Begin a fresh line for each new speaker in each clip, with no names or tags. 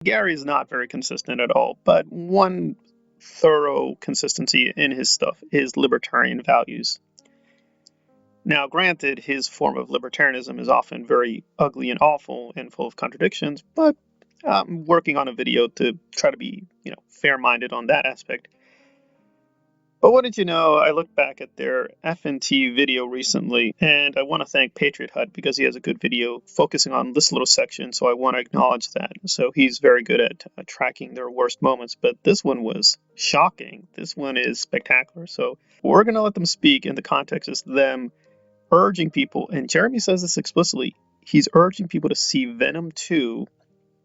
Gary is not very consistent at all, but one thorough consistency in his stuff is libertarian values. Now, granted, his form of libertarianism is often very ugly and awful and full of contradictions, but I'm working on a video to try to be, fair-minded on that aspect. But what did you know? I looked back at their FNT video recently, and I want to thank Patriot Hut because he has a good video focusing on this little section, so I want to acknowledge that. So he's very good at tracking their worst moments, but this one was shocking. This one is spectacular. So we're going to let them speak, and the context is them urging people, and Jeremy says this explicitly, he's urging people to see Venom 2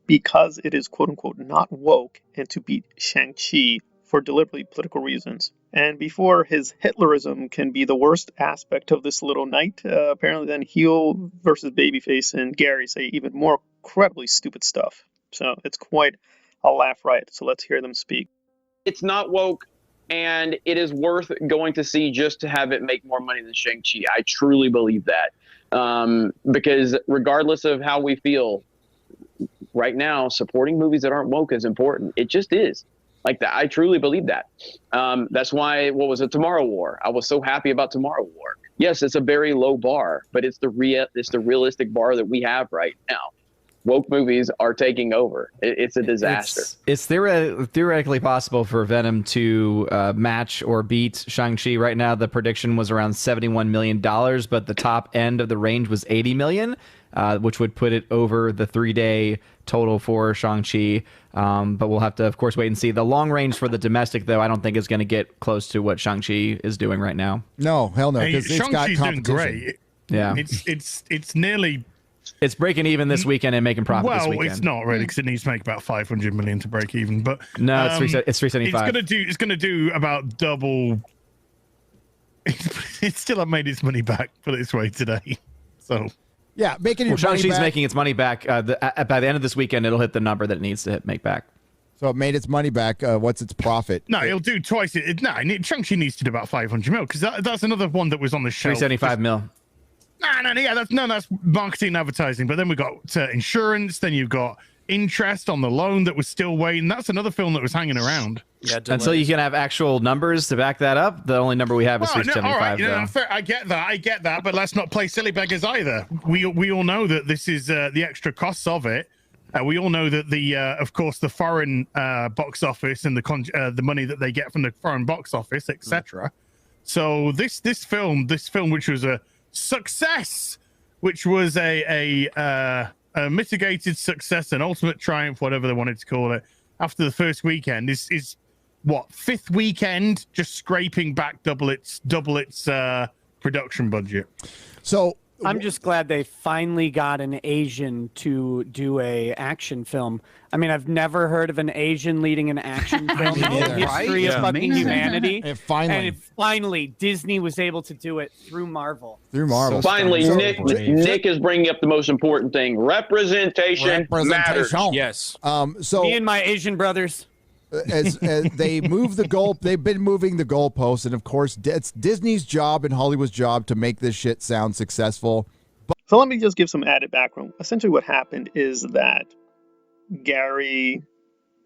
because it is quote-unquote not woke and to beat Shang Chi for deliberately political reasons. And before his Hitlerism can be the worst aspect of this little night, apparently then heel versus Babyface and Gary say even more incredibly stupid stuff. So it's quite a laugh riot. So let's hear them speak.
It's not woke, and it is worth going to see just to have it make more money than Shang-Chi. I truly believe that. Because regardless of how we feel, right now, supporting movies that aren't woke is important. It just is. Like that, I truly believe that. That's why, what was it, Tomorrow War? I was so happy about Tomorrow War. Yes, it's a very low bar, but it's the realistic bar that we have right now. Woke movies are taking over. It's a disaster.
It's theoretically possible for Venom to match or beat Shang-Chi. Right now, the prediction was around $71 million, but the top end of the range was $80 million, which would put it over the 3-day total for Shang-Chi. But we'll have to, of course, wait and see. The long range for the domestic, though, I don't think is going to get close to what Shang-Chi is doing right now.
No, hell no, because it's got competition.
Doing great.
Yeah,
it's nearly.
It's breaking even this weekend and making profit this weekend.
Well, it's not really because it needs to make about 500 million to break even. But
no, it's 375.
It's gonna do about double. It still hasn't made its money back. Put it this way today. So
yeah, making
well, Shang-Chi's making its money back. By the end of this weekend, it'll hit the number that it needs to make back.
So it made its money back. What's its profit?
No, it'll do twice it. No, Shang-Chi needs to do about 500 mil because that's another one that was on the shelf.
375 mil.
That's marketing and advertising. But then we got insurance. Then you've got interest on the loan that was still waiting. That's another film that was hanging around.
Yeah, until you can have actual numbers to back that up, the only number we have is 375.
All right, fair, I get that. But let's not play silly beggars either. We all know that this is the extra costs of it. We all know that of course, the foreign box office and the money that they get from the foreign box office, etc. So this film, which was a success, which was a mitigated success, an ultimate triumph, whatever they wanted to call it, after the first weekend, is what, fifth weekend, just scraping back double its production budget.
So
I'm just glad they finally got an Asian to do a action film. I mean, I've never heard of an Asian leading an action film in the history of fucking humanity.
And finally,
Disney was able to do it through Marvel.
So finally, Nick is bringing up the most important thing: representation matters.
Yes.
So
me and my Asian brothers.
As they move the goal, they've been moving the goalposts, and of course, it's Disney's job and Hollywood's job to make this shit sound successful.
So let me just give some added background. Essentially, what happened is that Gary,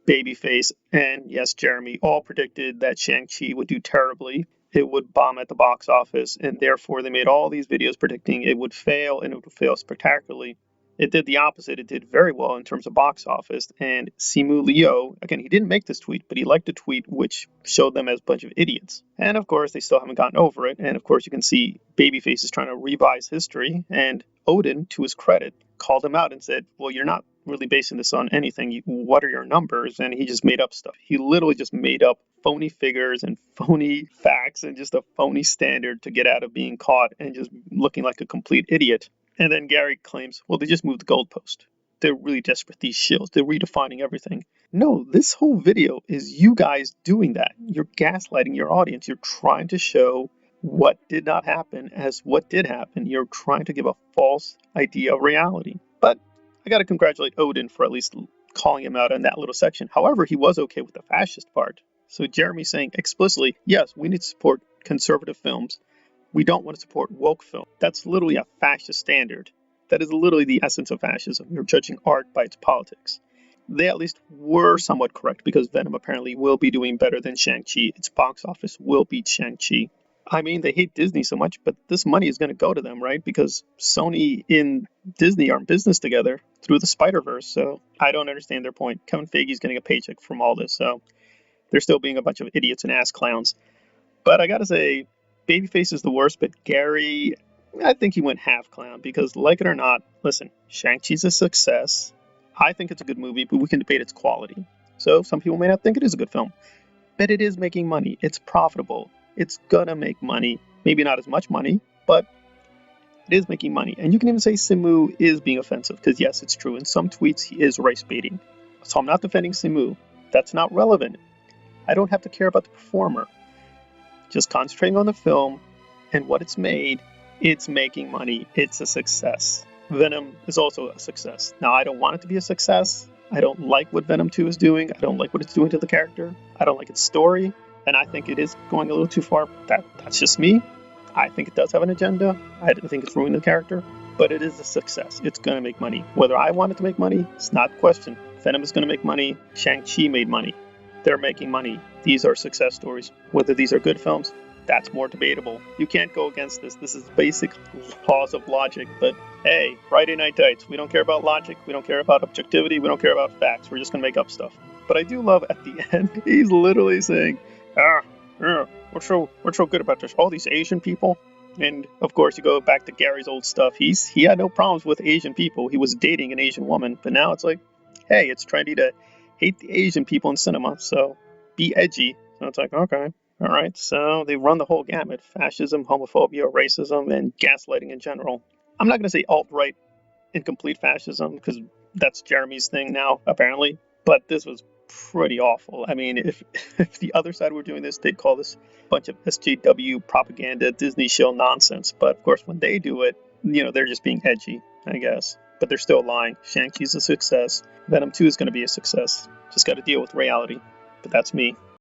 Babyface, and yes, Jeremy all predicted that Shang-Chi would do terribly. It would bomb at the box office, and therefore they made all these videos predicting it would fail, and it would fail spectacularly. It did the opposite. It did very well in terms of box office. And Simu Liu, again, he didn't make this tweet, but he liked a tweet which showed them as a bunch of idiots. And of course, they still haven't gotten over it. And of course, you can see Babyface is trying to revise history. And Odin, to his credit, called him out and said, well, you're not really basing this on anything. What are your numbers? And he just made up stuff. He literally just made up phony figures and phony facts and just a phony standard to get out of being caught and just looking like a complete idiot. And then Gary claims, well, they just moved the goalpost. They're really desperate, these shills. They're redefining everything. No, this whole video is you guys doing that. You're gaslighting your audience. You're trying to show what did not happen as what did happen. You're trying to give a false idea of reality. But I got to congratulate Odin for at least calling him out in that little section. However, he was okay with the fascist part. So Jeremy's saying explicitly, yes, we need to support conservative films. We don't want to support woke film. That's literally a fascist standard. That is literally the essence of fascism. You're judging art by its politics. they at least were somewhat correct because Venom apparently will be doing better than Shang-Chi. Its box office will beat Shang-Chi. I mean, they hate Disney so much, but this money is going to go to them, right? Because Sony and Disney are in business together through the Spider-Verse, so I don't understand their point. Kevin Feige's getting a paycheck from all this, so they're still being a bunch of idiots and ass clowns. But I gotta say, Babyface is the worst, but Gary, I think he went half clown because, like it or not, listen, Shang-Chi's a success. I think it's a good movie, but we can debate its quality. So some people may not think it is a good film, but it is making money. It's profitable. It's gonna make money. Maybe not as much money, but it is making money. And you can even say Simu is being offensive, because yes, it's true. In some tweets, he is race baiting. So I'm not defending Simu. That's not relevant. I don't have to care about the performer. Just concentrating on the film and what it's made, it's making money. It's a success. Venom is also a success. Now, I don't want it to be a success. I don't like what Venom 2 is doing. I don't like what it's doing to the character. I don't like its story. And I think it is going a little too far. That's just me. I think it does have an agenda. I think it's ruining the character. But it is a success. It's going to make money. Whether I want it to make money, it's not the question. Venom is going to make money. Shang-Chi made money. They're making money. These are success stories. Whether these are good films, that's more debatable. You can't go against this. This is basic laws of logic. But hey, Friday Night Tights, we don't care about logic. We don't care about objectivity. We don't care about facts. We're just going to make up stuff. But I do love at the end, he's literally saying, what's so good about this? All these Asian people. And of course, you go back to Gary's old stuff. He had no problems with Asian people. He was dating an Asian woman. But now it's like, hey, it's trendy to hate the Asian people in cinema. So be edgy. So it's like, okay. All right, so they run the whole gamut: fascism, homophobia, racism, and gaslighting in general. I'm not going to say alt-right and complete fascism because that's Jeremy's thing now, apparently. But this was pretty awful. I mean, if the other side were doing this, they'd call this a bunch of SJW propaganda, Disney shill nonsense. But of course, when they do it, they're just being edgy, I guess. But they're still lying. Shang-Chi's a success. Venom 2 is going to be a success. Just got to deal with reality. But that's me.